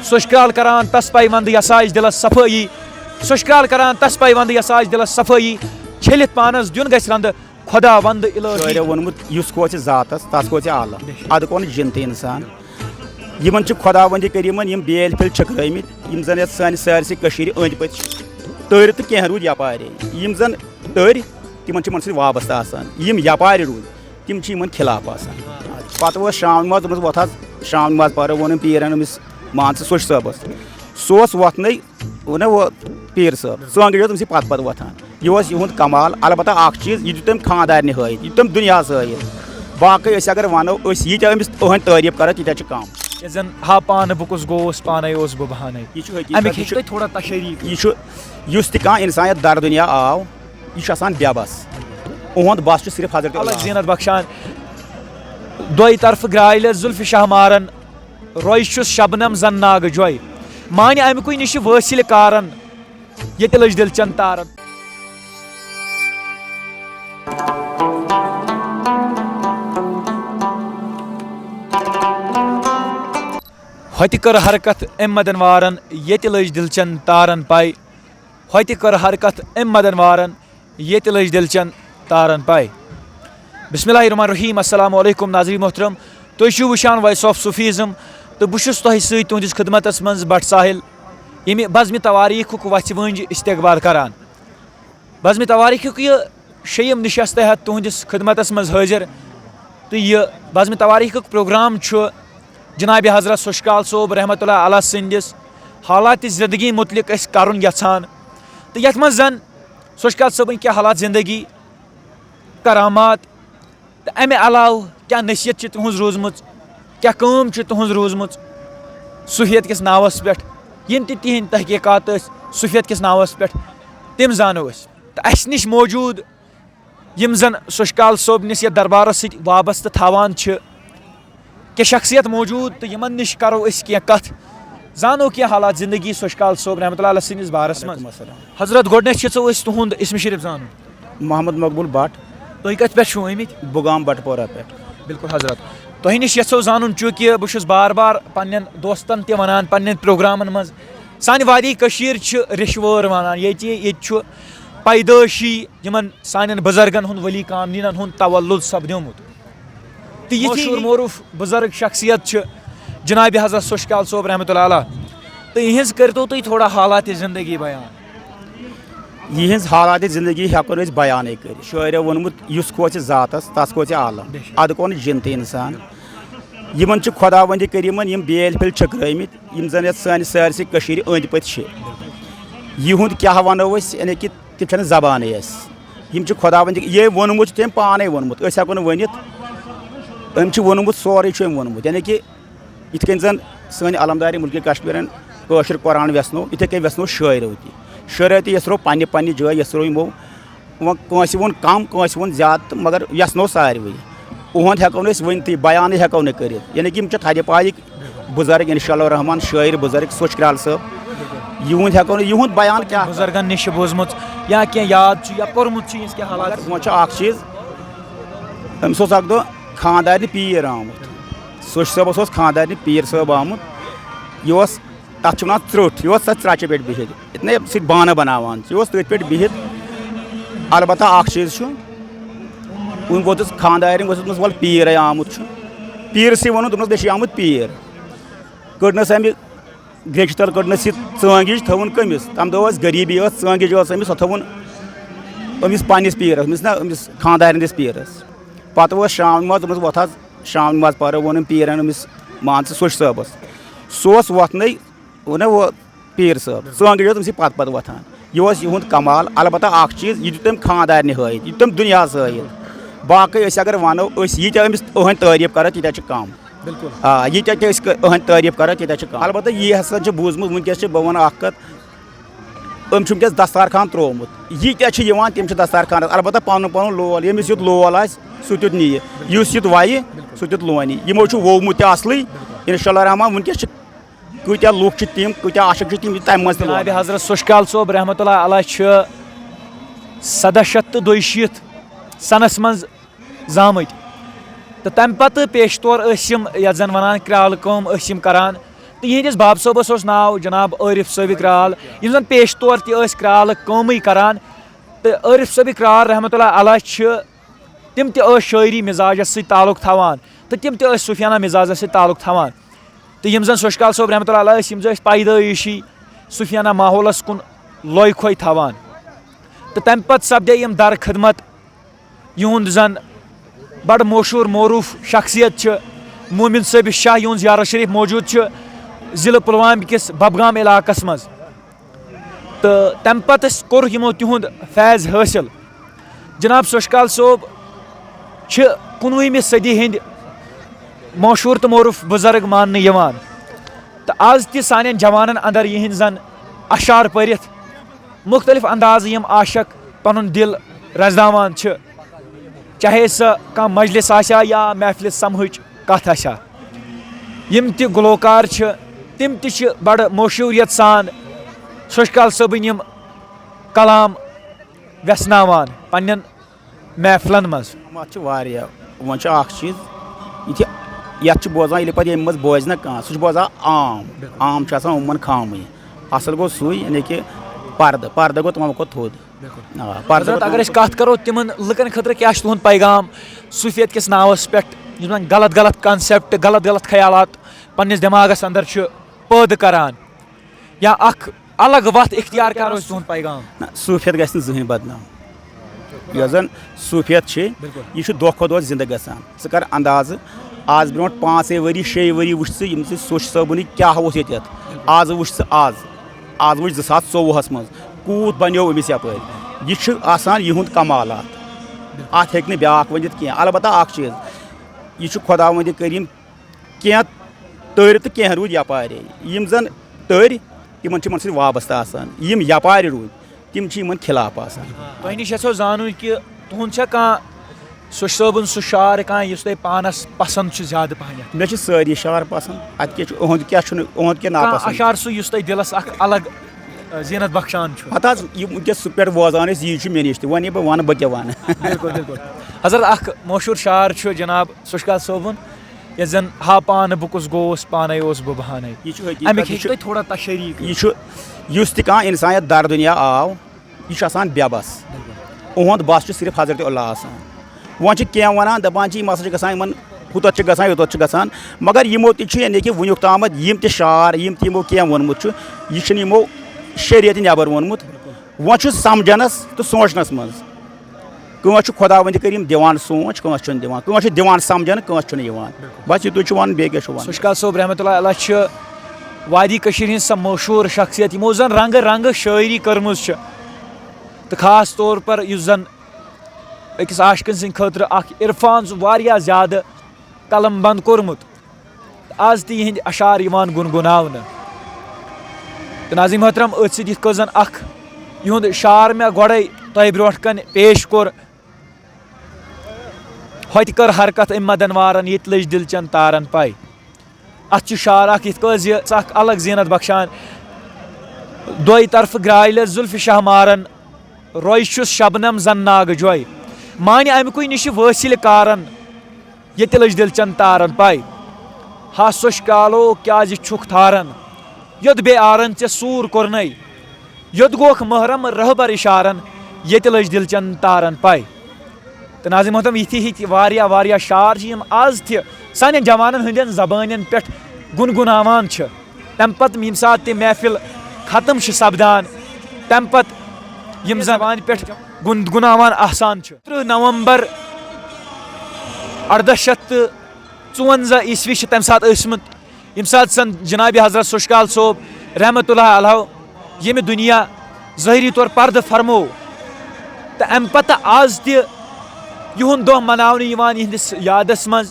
Souch Kral karan tas paivand yasaj dilas safai Souch Kral karan tas paivand yasaj dilas safai chelit panas dyun gais rand Khoda vand ilahi वोनमुत युस को जातस तस को आला अद कोन जिन इंसान यमन खुदा वंद करीमन यम बेल फिल छकरमित यम जन सान सारसी कशीर अंद पत तर तो कह रूद यपारे यम जन तर तिमन मन सि वाबस्ता आसान यम यपारे रूद तिम यमन खिलाफ आसान पत वो शाम नमाज वोथा शाम नमाज पर वोन पीरन अमिस मान सोच साहबस सोस वथन वो वो पीर साहब संग तम पत पत वथान यह युद कमाल अलबत्ता अख चीज यह तम खानदार हयत यह तम दुनिया हयत बाकी अगर वनो यह अमिस अहद तारीफ कर तीत कम जन हा पान बुकुस गोस पाने ओस बह बहाने यह थोड़ा तशरीक यह कह इंसान दर दुनिया आव यह बेबस उहद बस सिर्फ हजरत अलग जीनत बख्शान दोई तरफ ग्रायल जुल्फ शाह मारन रोयश शबनम जन नाग जोय मान अमुक नश वसिल कारन ये लज दिल चंद तारन होत कर हरकत अम मदन वारन ये लज दिलचन तारन पाई होत कर हरकत अम मदन वारन ये लज दिलचन तारन पाई बिस्मिल्लाहिर्रहमानिर्रहीम अस्सलामु अलैकुम नाज़रीन मोहतरम तुम वुचान वॉइस ऑफ सुफिज्म तो बहुत तुहस खिदमत मज बट साहिल ये बज़म तवारीख वथ वंज इस्तकबाल करान बज़म तवारीख यह शेयम निशस्त तहत तुहस खिदमत मज हाजिर तो यह बज़म तवारीख प्रोग्राम जनाब हजरत सौच कराल सोब रहमतुल्लाह अलैह संदिस हालात ज़िंदगी मुतलिक कर यछान तो ये मज जन सौच कराल सोबन क्या हालात ज़िंदगी करामात तो अमे अलाव क्या नसीहत तुहज रोजम क्या कम तुहज रोजम सुफियत किस नावस पे यम तिहद तहकीकात सुफियत किस नावस पे तम जानो तो अस निश मौजूद यम जन सौच कराल सोब निस दरबारस सत वाबस्त थावान कि शख्सियत मौजूद तो यमन निश करो कह कथ जानो क्या हालात ज़िंदगी सौच कराल सोब रहमतुल्लाह अलैह सनिस बारस मज हजरत गोडनेथ तुहद इसम शरीफ जान मोहम्मद मकबूल भट तुम कत पे आमित बुगाम बटपोरा पे बिल्कुल हजरत तुह नश यो जान चूँकि बहुत बार बार पन्न दोस्तन त वनान पन्न प्रोग्रामन मज सान वादी कशीर रिश्वर वनान ये पैदाशी यमन सान बुजुर्गन हुंद वली कामनीन हुंद तवल्लुद सपदोमुत तो ये मौरूफ बुजुर्ग शख्सियत जनाब हजरत सौच कराल सोब रहमतुल्लाह अलैह तो यहज करो तुम थोड़ा हालात ज़िंदगी बयान यहज हालात ज़िंदगी हेको बयान कर शायर वोनमुत युस को जातस तस को आला अद कोन जिन इंसान यमन खुदा वंद करीमन यम बेल फिल छकरमित यम जन सान सारसी कशीर अंद पत यहुंद क्या वनो यानी कि तम जबान यम खुदा वंद ये वोनमुत तम पाने वोनमुत हेको वनित अम वोनमुत सोरे वोनमुत यानी कि इत कन जन सन अलमदारी मुल्क कश्मीर कशर कुरान व्यसनो इथे कन व्यसनो शायरती शरारती यसरो पानी पानी जाय यसरो यमो वह वोन कम कस वोन ज्यादा मगर यसनो सारे उहद हेको वन ती बयान हेको न कर यानी कि थद पाइक बुजुर्ग इंशाअल्लाह रहमान शायर बुजुर्ग सौच कराल साहब यहद हेको यहद बयान क्या बुजुर्गन निश बोजमुत या क्या याद या पोर्मुत क्या हालात वो चीज अम्स अख दो खानदार पीर आमुत सौच साहबस खानदार पीर साहब आमुत यह तथ वन त्रुट यह त्रचे पे बिहित इतने सि बाना बनावान यह तथ पे बिहित अलबत्ता चीज वो वोतस खानदार वोतस वल पीर आमुत पीर से वो दोपस बे आमुत पीर कड़नस अमि ग्रेच तल कड़नस चंगिज थवन कमिस तम दो गरीबी चंगिज अमिस सो थवन अमिस पन्निस पीरस अमिस ना अमिस खानदार पीरस पत वो शाम नमाज वोथा शाम नमाज पर वोन पीरन अमिस मान सौच साहबस सोस वथन वो वो पीर साहब चंगिज तम पत पत वथान यह युद कमाल अलबत्ता चीज यह तम खानदार हयत यह तम दुनिया हयत बाकी अगर वनो यह अमिस अहद तारीफ कर तीत कम बिल्कुल हाँ यह अहद तारीफ कर तीत कम अलबत्ता यह हसा बूजमुत वनकस बह वन कत वनकस दस्तारखान त्रोमुत यह तम दस्तारखान अलबत्ता पन पन लोल यमिस युत लोल आ सह तुत नी युस युत वह सह तुत लोनी यमो वोमुत असली इंशाअल्लाह रहमान वनकस कूत्या लूख तम कूत्या आशक तम तम मज जनाब हजरत सौच कराल सोब रहमतुल्लाह अलैह 1742 सनस मज जामत तो तम पत पेश तौर यम यथ जन वनान क्राल कम करान तो यहंदिस बाब सोबस ओस नाव जनाब आरिफ सोच कराल यम जन पेश तौर तस कराल कमै करान तो आरिफ सोच कराल रहमतुल्लाह अलैह तिम शायरी मिजाजस सत ताल्लुक थवान तो तिम सुफियाना मिजाजस सत ताल्लुक थवान तो यम जन सौच कराल सोब रहमतुल्लाह अलैह यम पैदाइशी सुफियाना माहौलस कुन लोय खोय थवान तो तम पत सपदे यम दर खिदमत युंद जन बड़ मशहूर मौरूफ शख्सियत मोमिन सोब शाह युंद ज़ियारत शरीफ मौजूद ज़िले पुलवामा किस बबगाम इलाकस मज तो तम पत कोर यमो तिहुंद फैज़ हासिल जनाब सौच कराल सोब 19वीं सदी हंद मशहूर तो मौरूफ बुजुर्ग मान यवान तो आज त सान जवानन अंदर यहंद जन अशार परित मुख्तलिफ अंदाज यम आशक पन दिल रजदावान चाहे सह कह मजलिस आशा या महफिल समहच कथ आशा यम त गुलकार तिम त बड़ मशहूरियत सान सौच कराल सोबिन यम कलाम व्यसनावान पन्न महफिलन मज वो चीज ये बोजान ये पे मज बोज ना कह सह बोजान आम उमन खाम असल गो सू यानी कि पर्द गो तमो को थोद पर्द अगर कत करो तिमन लुकन खतर क्या तुहद पैगाम सूफियत किस नावस पे गलत गलत कॉन्सेप्ट गलत गलत ख्यालात पन्निस दिमागस अंदर पैद करान या अख अलग वत इख्तियार करो तुहद पैगाम सूफियत गस जहन बदनाम यह जन सूफियत यह दो खो जिंदा गसान स कर अंदाज आज ब्रो 5 वरी 6 वरी वुच सोच सोबन क्या ये आज वुच आज वुच 2024 मज कूत बनो अमिस यप यह यहुंद कमालात अत हे ब्या वनित कह अलबत्ता चीज यह खुदावंद करीम क्या तर तो क्या रूद यपारे यम जन तर तिमन सत वाबस्ता यम यपारे रूद तिम खिलाफ तुह निश जान कि तुहद कह सौच सोबन सह शार कह तुम पानस पसंद ज्यादा पहन मे सारी शार पसंद अहद क्या नापसंद अशार सह तुम दिलस अलग जीनत बख्शान पता वनकस सह पे बोजान यह मे नश वन बह वन बह क्या वन हजरत मशहूर शार जनाब सौच कराल सोबन ये जन हा पान बुकुस गोस पाने बह बहाने अमिक थोड़ा तशरी यह कह इंसान दर दुनिया आव यह बेबस उहद बस सिर्फ हजरत अल्लाह वो क्या वन दपान यह हसा गसान हुत युत गसान मगर यमो यानी कि वनुक ताम यम त शार यम तमो क्या वोनमुत यह यमो शरीयत नबर वोनमुत वो समझनस तो सोचनस मज कह खुदावंद करीम दिवान सोच कह दिवान कह दिवान समझन कह बस यू वन बे सौच कराल सोब रहमतुल्लाह अलैह वादी कशीर सा मशहूर शख्सियत यमो जन रंग रंग शायरी कर्मज तो खास तौर पर इस जन अकिस आशिकन सद खतर इरफान वारिया ज़्यादा कलम बंद कोरमुत आज तिहद अशार गुनगुनावन तो नाज़रीन मोहतरम अथ सत जन युंद शार मे गोड़े तह ब्रोट कन पेश कोर होत कर हरकत मदन वारन ये लज दिलचन तारन पाई अत शार ये अलग जीनत बख्शान दोई तरफ ग्रायल जुल्फ शाह मारन रोय शबनम जन नाग जोय मान अमुक निश वसिल कारन ये लज दिलचन तारन पाई हा सौच करालो क्या छुक थारन योद बे आरन चे सूर कोरन योद गोख महरम रहबर इशारन ये लज दिलचन तारन पाई तो नाज़रीन मोहतरम यथि वारिया वारिया शार आज सान जवान हंदन जबान पे गुनगुनावान तम पत यम सात महफिल खत्म सपदान तम पत यम जबान पे गुनगुनावान आसान 3 नवंबर 1854 ईस्वी तम सात यम सात सन जनाब हजरत सौच कराल सोब रहमतुल्लाह अलैह यम दुनिया ज़ाहिरी तौर पर्द फरमो तो अम पत आज तिहुंद दह मनावन यहंदिस यादस मज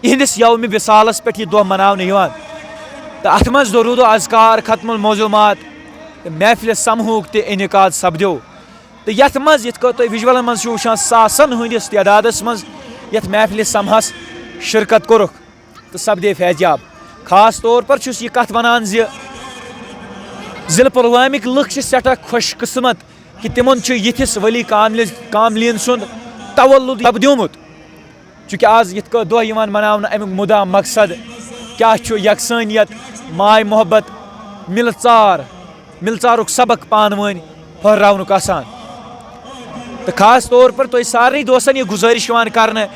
इहंदिस यौम विसालस पे यह दह मनावन तो अत मज दरूद अज़कार खत्मुल मौज़ूमात महफिल समूहक त इनकाद सपदो तो यथ मज यथ तुम विजुअल मज वुचान सासन हंदिस तादादस मज यथ महफिल समहस शिरकत कोरुख तो सपदे फैज़याब खास तौर पर यह कथ वनान ज़िले पुलवामिक लुक सठा खुश किस्मत कि तिमन यथिस वली कामलीन सुंद तवल्लुद सपद्योमुत चूँकि आज यथ दह मनावन अमुक मुदा मकसद क्या यकसानियत माय मोहब्बत मिलचारुक सबक पान वन फहरावनुक आसान तो खास तौर पर तो सारे दोस्तन यह गुजारिश कर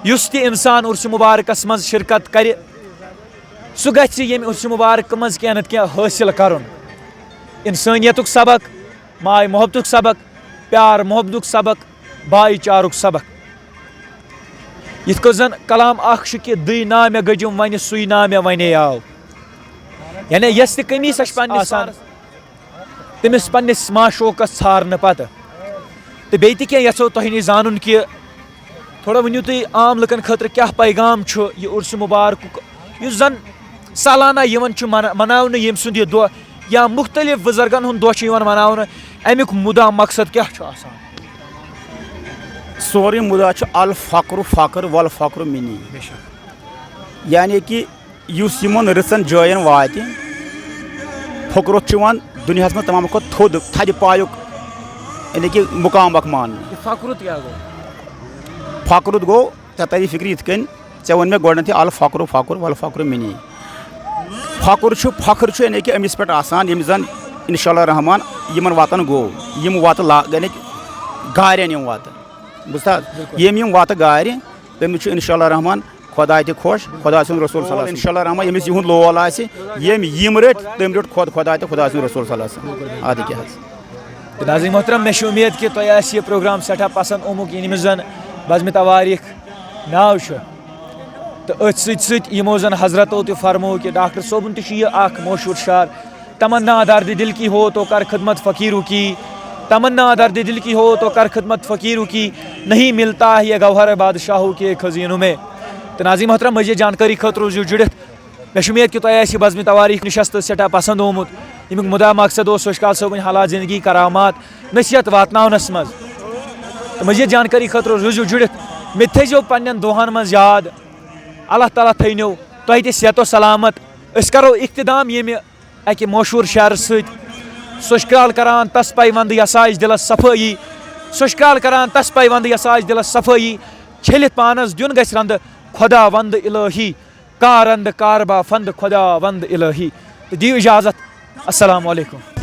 युस ति इंसान उर्स मुबारकस मज शिरकत कर सह गि ये उर्स मुबारक मज क्या नत क्या हासिल कर इंसानियत सबक माय मोहब्बत सबक प्यार मोहब्बत सबक भाईचारुक सबक यिथ जन कलाम कि दी ना मे गजुम वन सुई ना मे वने आव यानी यस ति कमी सच पान तमिस पन्निस माशोकस छारन पत तो बे क्या यो तुह नश जानन कि थोड़ा वनियो तुम आम लुकन खतर क्या पैगाम यह उर्स मुबारक जन सालाना मनावन यम सुंद यह दह या मुख्तलिफ बुजुर्गन हुंद दह मनावन अमुक मुदा मकसद क्या सोरे मुदा अल फ़क्र फ़क्र वल फ़क्र मिनी यानी कि युस यमन रचन जायन वात फ़क्रुत दुनिया में तमाम खुद थोद थद पायुक यानी कि मुकाम मान फ़क्रुत क्या गो फ़क्रुत गो ते तरी फिक्र इत ऐ वन मे गोडन अल फ़क्र फ़क्र वल फ़क्र मिनी फ़ख्र यानी कि अमिस पे आसान यम जन इंशाअल्लाह रहमान यमन वातन गो यम वात यानी गारन यम वात बुझा यम वात गार तमिस इंशाअल्लाह रहमान खुदा ते खुश खुदा सुन रसूल सल्लल्लाहु इंशाअल्लाह रहमान यमिस यहुंद लोल आसि यम रट तम रट खुदा ते खुदा सुन रसूल सल्लल्लाहु अलैहि वसल्लम आदि क्या नाज़रीन मोहतरम मे उम्मीद कि तुम यह प्रोग्राम सठा पसंद आमुक यमिस जन बज़म तवारीख नाव तो अथ सो जन हजरतों तो फरमो कि डॉक्टर सोबन तह मशहूर शार तमन्ना दर्द दिल की हो तो कर खिदमत फ़कीरों की तमन्ना दर्द दिल की हो तो कर खिदमत फ़कीरों की नहीं मिलता है यह गौहर बादशाहों के खजीनों में तो नाज़रीन मोहतरम मज़ीद जानकारी खतर रोज़ियो जुड़ित मे उम्मीद कि तुम बज़म तवारीख नशस्त सठा पसंद आमुत यमुक मुदा मकसद सोच काल सोबन हालात ज़िंदगी करामात नसीहत वातनावनस मज तो मज़ीद जानकारी खतर रोज़ियो जुड़ित मे थो पन्न दोहन मज याद अल्लाह ताला थो तुह ते सेहतो सलामत अस करो इख्तिदाम ये अकि मशहूर शार सोच क्राल करान तस पाई वंद यसाज दिलस सफाई सोच क्राल करान तस पाई वंद यसाज दिलस सफाई छलित पानस दुन गस रंद खुदा वंद इलाही कारंद कारबा फंद खुदा वंद इलाही तो दियो इजाजत अस्सलाम वालेकुम।